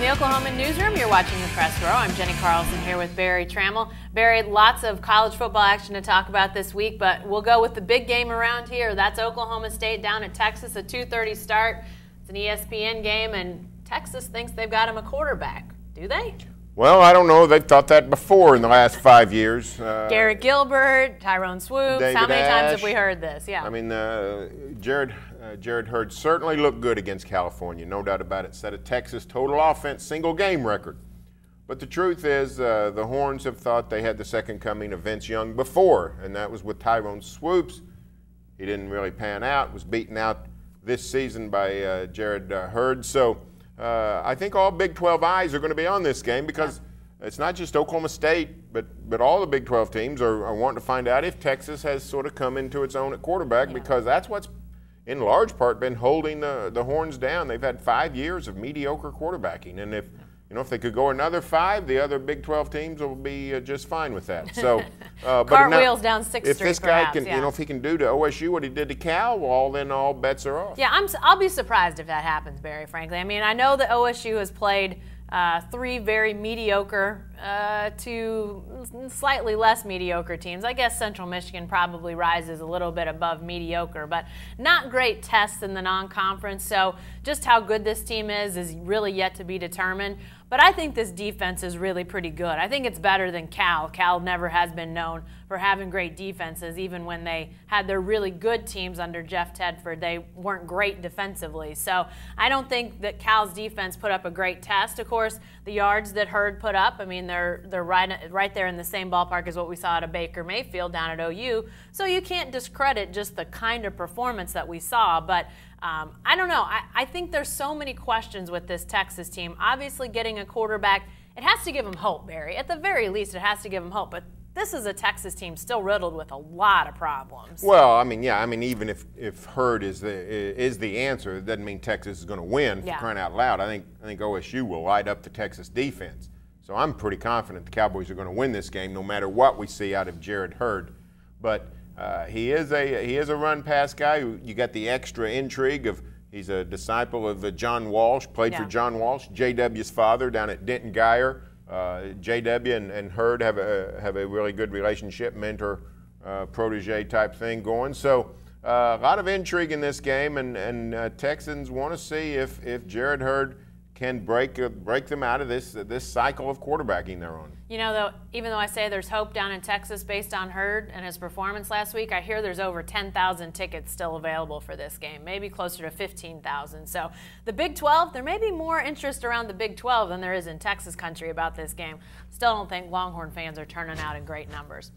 the Oklahoma newsroom, you're watching the Press Row. I'm Jenni Carlson here with Barry Tramel. Barry, lots of college football action to talk about this week, but we'll go with the big game around here. That's Oklahoma State down at Texas, a 2:30 start. It's an ESPN game, and Texas thinks they've got him a quarterback. Do they? Well, I don't know. They've thought that before in the last 5 years. Garrett Gilbert, Tyrone Swoops. David How many Ash. times have we heard this? Yeah. I mean, Jared Hurd certainly looked good against California, no doubt about it. Set a Texas total offense single game record. But the truth is, the Horns have thought they had the second coming of Vince Young before, and that was with Tyrone Swoops. He didn't really pan out. Was beaten out this season by Jared Hurd. So I think all Big 12 eyes are going to be on this game because it's not just Oklahoma State, but all the Big 12 teams are wanting to find out if Texas has sort of come into its own at quarterback, because that's what's in large part been holding the Horns down. They've had 5 years of mediocre quarterbacking, and if they could go another 5, the other Big 12 teams will be just fine with that. So, cartwheels down 6th Street. If this guy can, if he can do to OSU what he did to Cal, well, then all bets are off. Yeah, I'll be surprised if that happens, Barry. Frankly, I mean, I know that OSU has played 3 very mediocre to slightly less mediocre teams. I guess Central Michigan probably rises a little bit above mediocre, but not great tests in the non-conference. So just how good this team is really yet to be determined. But I think this defense is really pretty good. I think it's better than Cal. Cal never has been known for having great defenses. Even when they had their really good teams under Jeff Tedford, they weren't great defensively. So I don't think that Cal's defense put up a great test. Of course, the yards that Hurd put up, I mean, they're right there in the same ballpark as what we saw at Baker Mayfield down at OU. So you can't discredit just the kind of performance that we saw. But I don't know. I think there's so many questions with this Texas team. Obviously, getting a quarterback, it has to give them hope, Barry. At the very least, it has to give them hope. But this is a Texas team still riddled with a lot of problems. Well, I mean, yeah. I mean, even if Hurd is the answer, it doesn't mean Texas is going to win. For crying out loud, I think OSU will light up the Texas defense. So I'm pretty confident the Cowboys are going to win this game, no matter what we see out of Jared Hurd. But he is a run-pass guy. You got the extra intrigue of he's a disciple of John Walsh, played for John Walsh, JW's father down at Denton Guyer. JW and Hurd have a really good relationship, mentor protege type thing going. So a lot of intrigue in this game, and Texans want to see if Jared Hurd can break them out of this cycle of quarterbacking they're on. You know, though, even though I say there's hope down in Texas based on Hurd and his performance last week, I hear there's over 10,000 tickets still available for this game, maybe closer to 15,000. So the Big 12, there may be more interest around the Big 12 than there is in Texas country about this game. Still don't think Longhorn fans are turning out in great numbers.